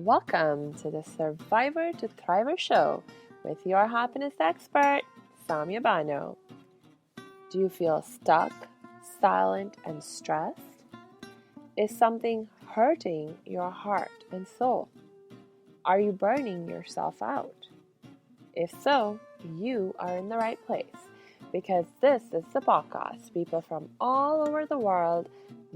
Welcome to the Survivor to Thriver show with your happiness expert, Samia Bano. Do you feel stuck, silent, and stressed? Is something hurting your heart and soul? Are you burning yourself out? If so, you are in the right place because this is the podcast people from all over the world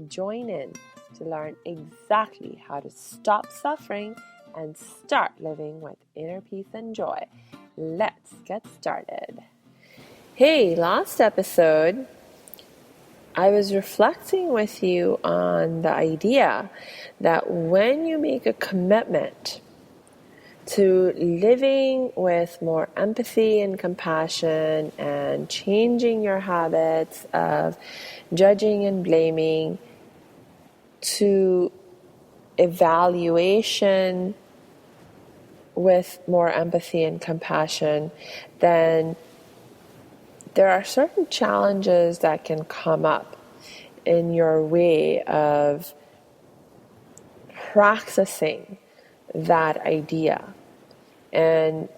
join in to learn exactly how to stop suffering and start living with inner peace and joy. Let's get started. Hey, last episode, I was reflecting with you on the idea that when you make a commitment to living with more empathy and compassion and changing your habits of judging and blaming to evaluation with more empathy and compassion, then there are certain challenges that can come up in your way of practicing that idea. And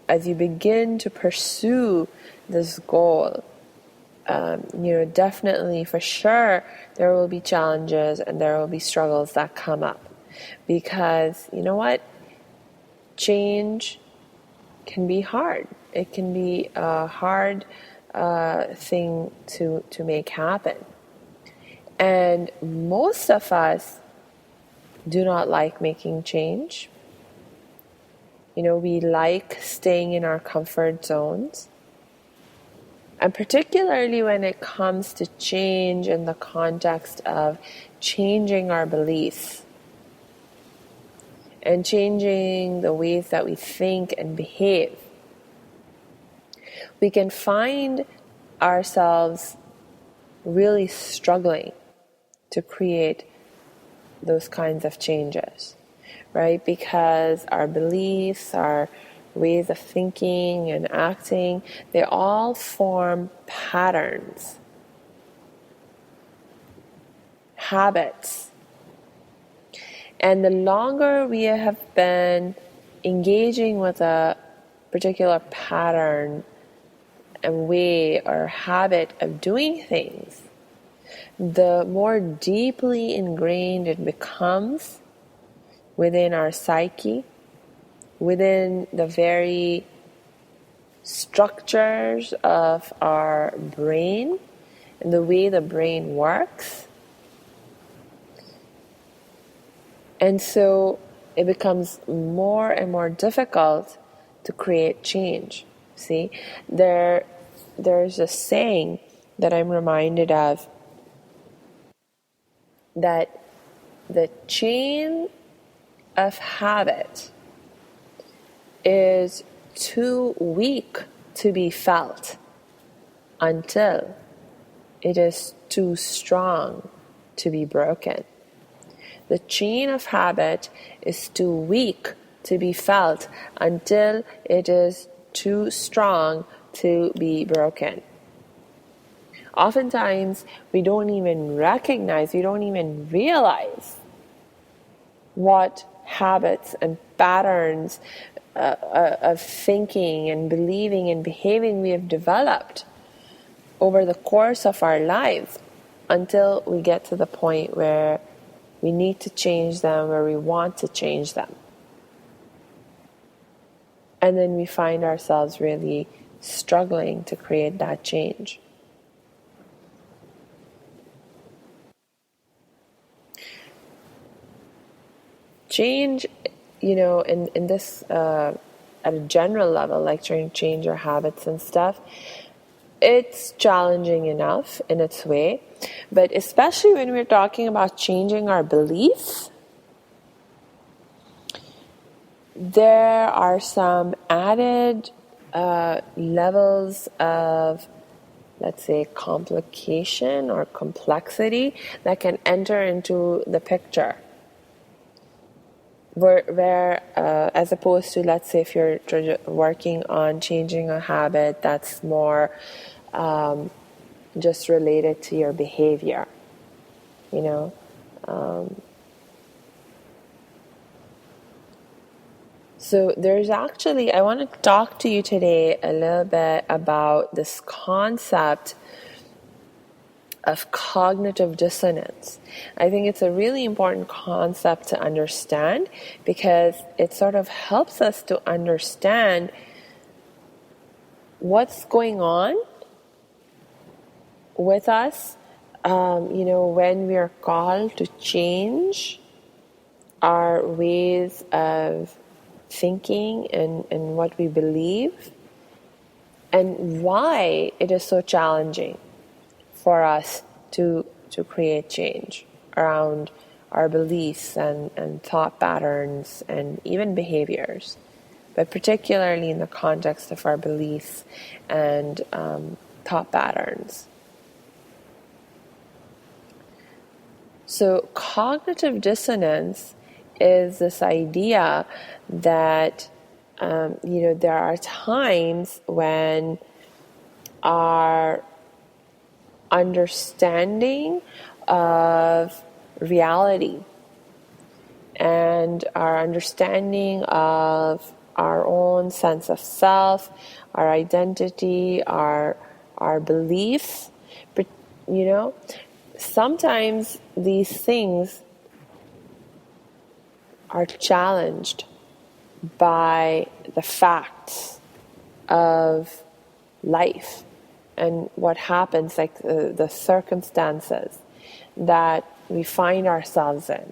as you begin to pursue this goal, definitely for sure there will be challenges and there will be struggles that come up, because you know what, change can be hard. It can be a hard thing to make happen, and most of us do not like making change. We like staying in our comfort zones. And particularly when it comes to change in the context of changing our beliefs and changing the ways that we think and behave, we can find ourselves really struggling to create those kinds of changes, right? Because our beliefs, our ways of thinking and acting, they all form patterns, habits. And the longer we have been engaging with a particular pattern and way or habit of doing things, the more deeply ingrained it becomes within our psyche, within the very structures of our brain and the way the brain works. And so it becomes more and more difficult to create change. See, there's a saying that I'm reminded of, that the chain of habit is too weak to be felt until it is too strong to be broken. The chain of habit is too weak to be felt until it is too strong to be broken. Oftentimes, we don't even recognize, we don't even realize what habits and patterns of thinking and believing and behaving we have developed over the course of our lives, until we get to the point where we need to change them, where we want to change them. And then we find ourselves really struggling to create that change. Change, in this, at a general level, like trying to change our habits and stuff, it's challenging enough in its way. But especially when we're talking about changing our beliefs, there are some added levels of, let's say, complication or complexity that can enter into the picture. Where as opposed to, let's say, if you're working on changing a habit that's more just related to your behavior, So I want to talk to you today a little bit about this concept of cognitive dissonance. I think it's a really important concept to understand because it sort of helps us to understand what's going on with us, when we are called to change our ways of thinking and what we believe, and why it is so challenging for us to create change around our beliefs and thought patterns and even behaviors, but particularly in the context of our beliefs and thought patterns. So cognitive dissonance is this idea that there are times when our understanding of reality and our understanding of our own sense of self, our identity, our beliefs, but sometimes these things are challenged by the facts of life and what happens, like the circumstances that we find ourselves in.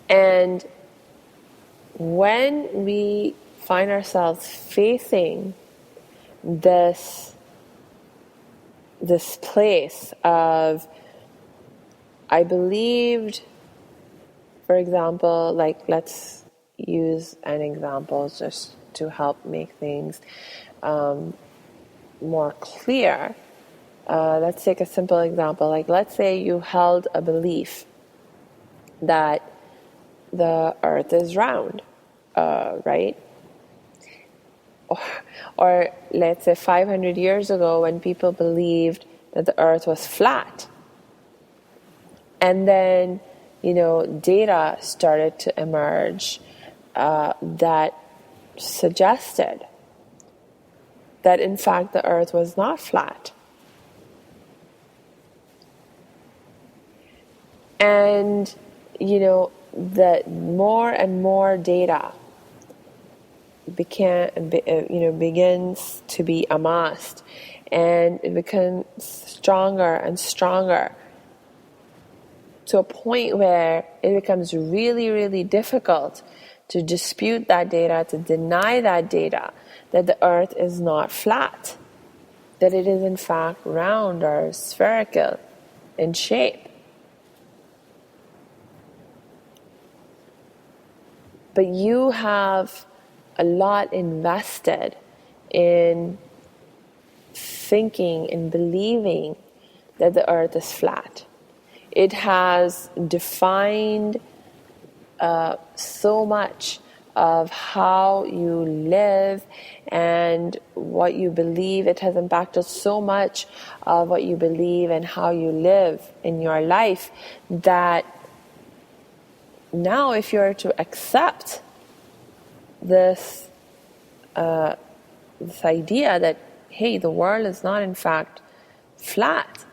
And when we find ourselves facing this place of, I believed, for example, like let's use an example just to help make things more clear. Let's take a simple example. Like let's say you held a belief that the earth is round, right? Or let's say 500 years ago when people believed that the earth was flat. And then, data started to emerge that suggested that in fact the earth was not flat. And, that more and more data begins to be amassed, and it becomes stronger and stronger to a point where it becomes really, really difficult to dispute that data, to deny that data, that the earth is not flat, that it is in fact round or spherical in shape. But you have a lot invested in thinking and believing that the earth is flat. It has defined so much of how you live and what you believe. It has impacted so much of what you believe and how you live in your life that now if you're to accept this idea that, hey, the world is not in fact flat,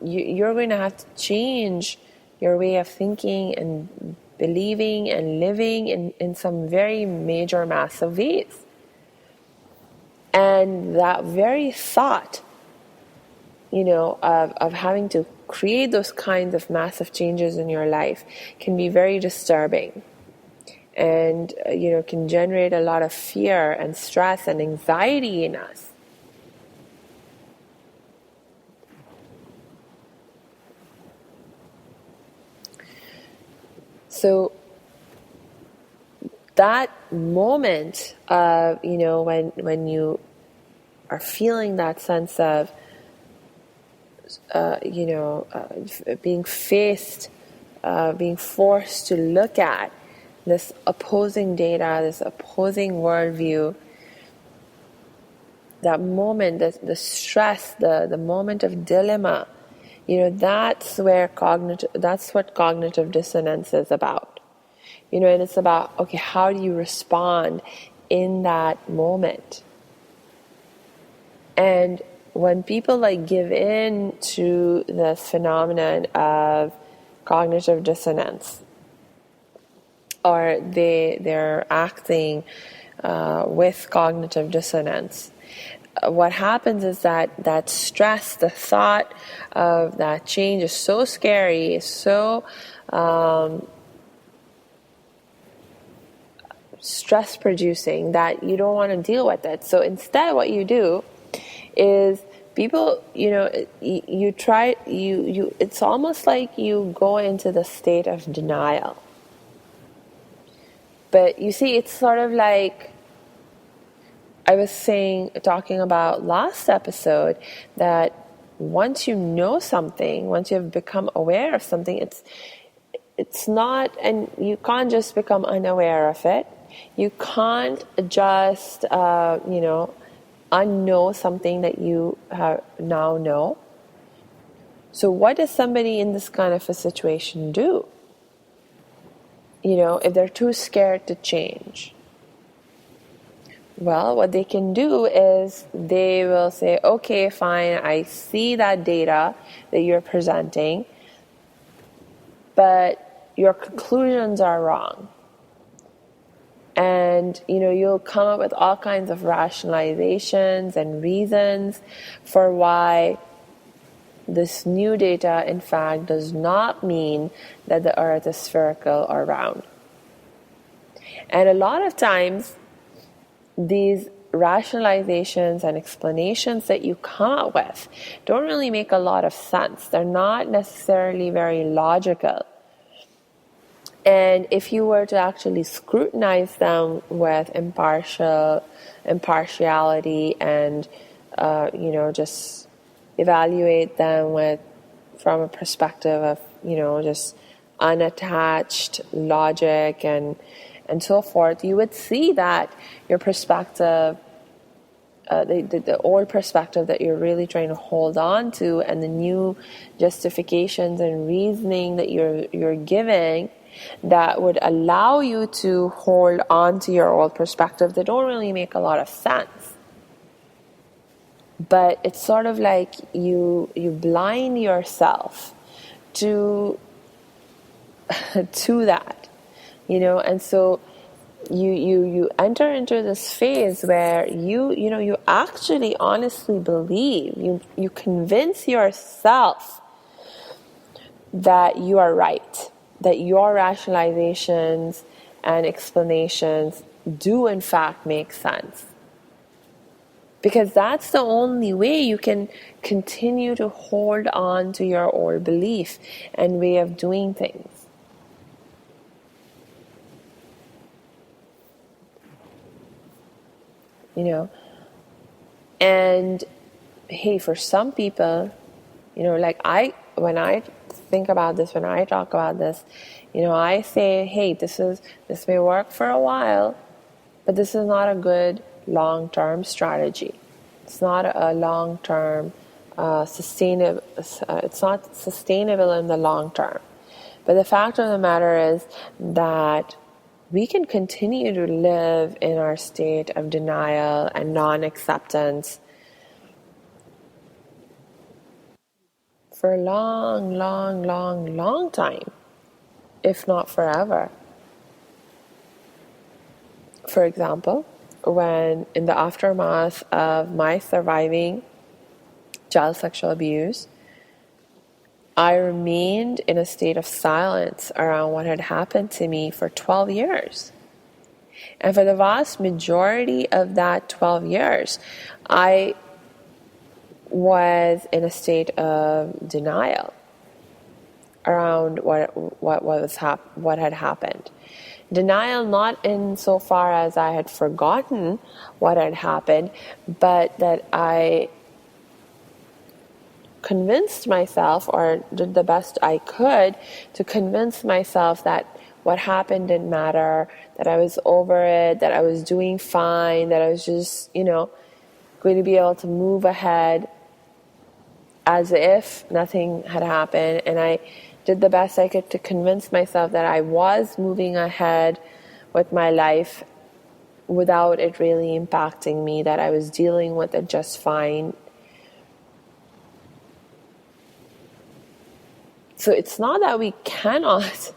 you're going to have to change your way of thinking and believing and living in some very major, massive ways. And that very thought, of having to create those kinds of massive changes in your life can be very disturbing. And, can generate a lot of fear and stress and anxiety in us. So that moment of, when you are feeling that sense of, being forced to look at this opposing data, this opposing worldview, that moment, the stress, the moment of dilemma, that's what cognitive dissonance is about. And it's about, okay, how do you respond in that moment? And when people give in to this phenomenon of cognitive dissonance, or they're acting with cognitive dissonance, what happens is that stress, the thought of that change is so scary, is so stress producing that you don't want to deal with it. So instead what you do is people, you try, it's almost like you go into the state of denial. But you see, it's sort of like I was talking about last episode, that once you know something, once you have become aware of something, it's not, and you can't just become unaware of it. You can't just, unknow something that you now know. So what does somebody in this kind of a situation do? If they're too scared to change? Well, what they can do is they will say, okay, fine, I see that data that you're presenting, but your conclusions are wrong. And, you'll come up with all kinds of rationalizations and reasons for why this new data, in fact, does not mean that the earth is spherical or round. And a lot of times, these rationalizations and explanations that you come up with don't really make a lot of sense. They're not necessarily very logical. And if you were to actually scrutinize them with impartiality and, just evaluate them from a perspective of, just unattached logic and so forth, you would see that your perspective, the old perspective that you're really trying to hold on to, and the new justifications and reasoning that you're giving, that would allow you to hold on to your old perspective, they don't really make a lot of sense. But it's sort of like you blind yourself to that, and so you enter into this phase where you actually honestly believe, you convince yourself that you are right, that your rationalizations and explanations do in fact make sense. Because that's the only way you can continue to hold on to your old belief and way of doing things. And hey, for some people, when I think about this, when I talk about this, I say, hey, this may work for a while, but this is not a good long-term strategy. It's not a long-term sustainable. It's not sustainable in the long term. But the fact of the matter is that we can continue to live in our state of denial and non-acceptance for a long, long, long, long time, if not forever. For example, when in the aftermath of my surviving child sexual abuse, I remained in a state of silence around what had happened to me for 12 years. And for the vast majority of that 12 years, I was in a state of denial around what had happened. Denial not insofar as I had forgotten what had happened, but that I convinced myself, or did the best I could to convince myself that what happened didn't matter, that I was over it, that I was doing fine, that I was just, going to be able to move ahead as if nothing had happened. And I did the best I could to convince myself that I was moving ahead with my life without it really impacting me, that I was dealing with it just fine. So it's not that we cannot,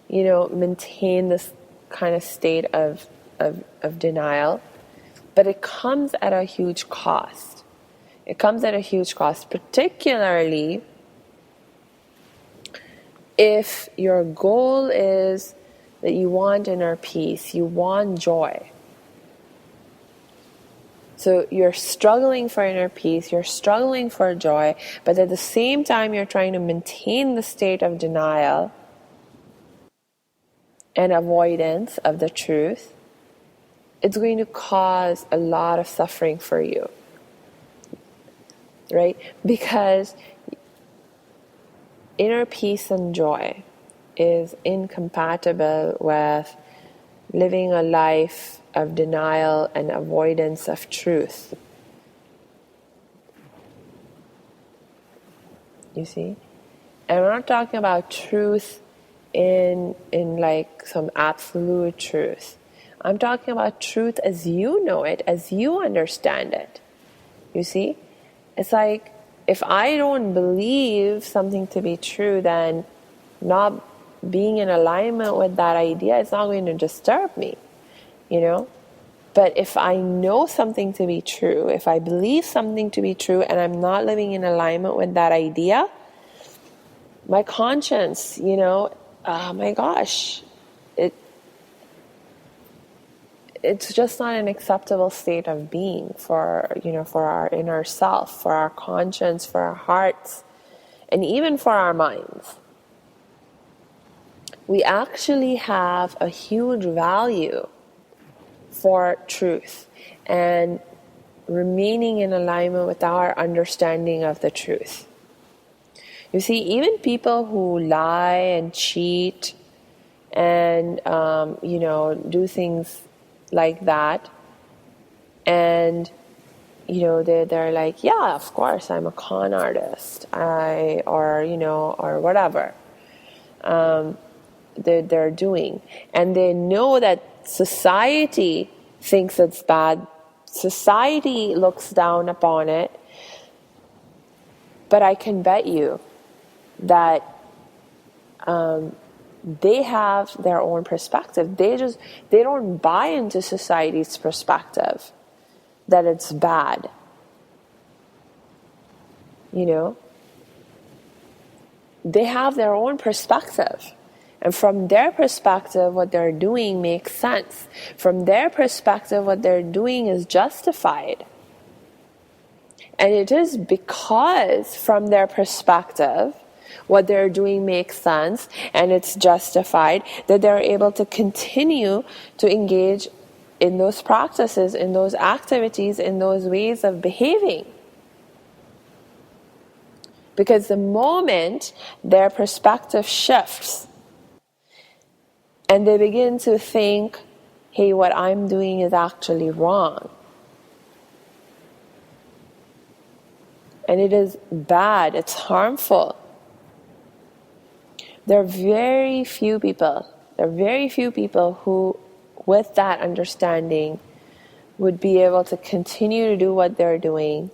maintain this kind of state of denial, but it comes at a huge cost. It comes at a huge cost, particularly if your goal is that you want inner peace, you want joy. So you're struggling for inner peace, you're struggling for joy, but at the same time you're trying to maintain the state of denial and avoidance of the truth. It's going to cause a lot of suffering for you, right? Because inner peace and joy is incompatible with living a life of denial and avoidance of truth. You see? And we're not talking about truth in like some absolute truth. I'm talking about truth as you know it, as you understand it. You see? It's like, if I don't believe something to be true, then not being in alignment with that idea is not going to disturb me, But if I know something to be true, if I believe something to be true and I'm not living in alignment with that idea, my conscience, oh my gosh, it's just not an acceptable state of being for our inner self, for our conscience, for our hearts, and even for our minds. We actually have a huge value for truth and remaining in alignment with our understanding of the truth. You see, even people who lie and cheat and do things like that, and they're like, yeah, of course I'm a con artist, or whatever they're doing, and they know that society thinks it's bad, society looks down upon it, but I can bet you that they have their own perspective. They don't buy into society's perspective that it's bad. They have their own perspective. And from their perspective, what they're doing makes sense. From their perspective, what they're doing is justified. And it is because from their perspective, what they're doing makes sense and it's justified, that they're able to continue to engage in those practices, in those activities, in those ways of behaving. Because the moment their perspective shifts and they begin to think, hey, what I'm doing is actually wrong, and it is bad, it's harmful, there are very few people who, with that understanding, would be able to continue to do what they're doing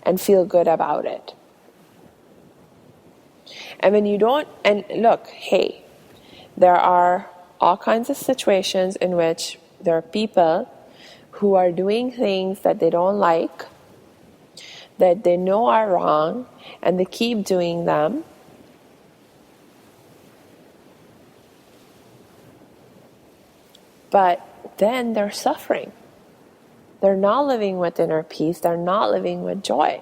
and feel good about it. And when you don't, and look, hey, there are all kinds of situations in which there are people who are doing things that they don't like, that they know are wrong, and they keep doing them. But then they're suffering. They're not living with inner peace. They're not living with joy.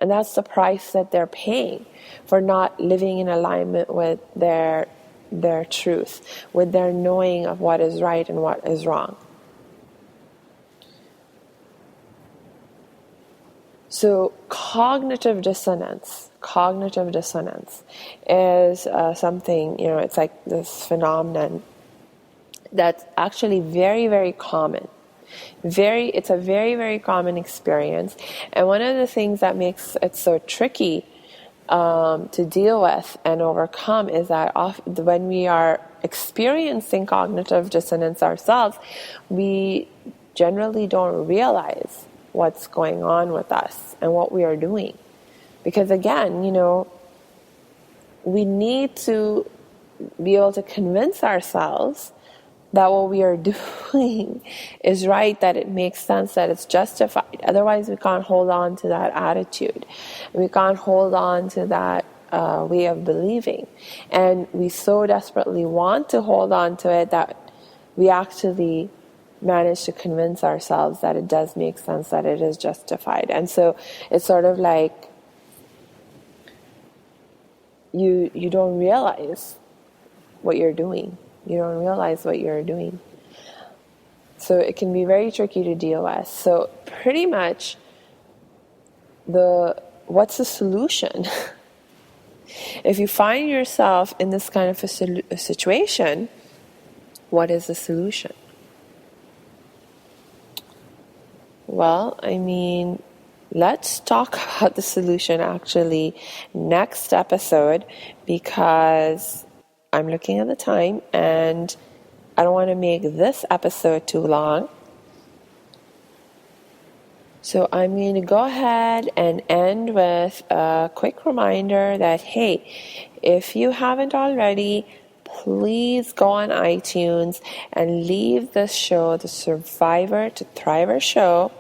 And that's the price that they're paying for not living in alignment with their truth, with their knowing of what is right and what is wrong. So cognitive dissonance is something, it's like this phenomenon that's actually very, very common. It's a very, very common experience. And one of the things that makes it so tricky to deal with and overcome is that when we are experiencing cognitive dissonance ourselves, we generally don't realize what's going on with us and what we are doing. Because again, we need to be able to convince ourselves that what we are doing is right, that it makes sense, that it's justified. Otherwise, we can't hold on to that attitude. We can't hold on to that way of believing. And we so desperately want to hold on to it that we actually manage to convince ourselves that it does make sense, that it is justified. And so it's sort of like you don't realize what you're doing. You don't realize what you're doing. So it can be very tricky to deal with. So pretty much, what's the solution? If you find yourself in this kind of a situation, what is the solution? Well, let's talk about the solution actually next episode, because I'm looking at the time and I don't want to make this episode too long. So I'm going to go ahead and end with a quick reminder that, hey, if you haven't already, please go on iTunes and leave this show, the Survivor to Thriver show,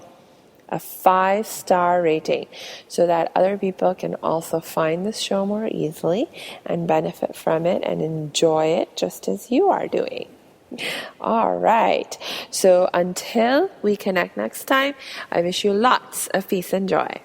a 5-star rating so that other people can also find this show more easily and benefit from it and enjoy it just as you are doing. All right. So until we connect next time, I wish you lots of peace and joy.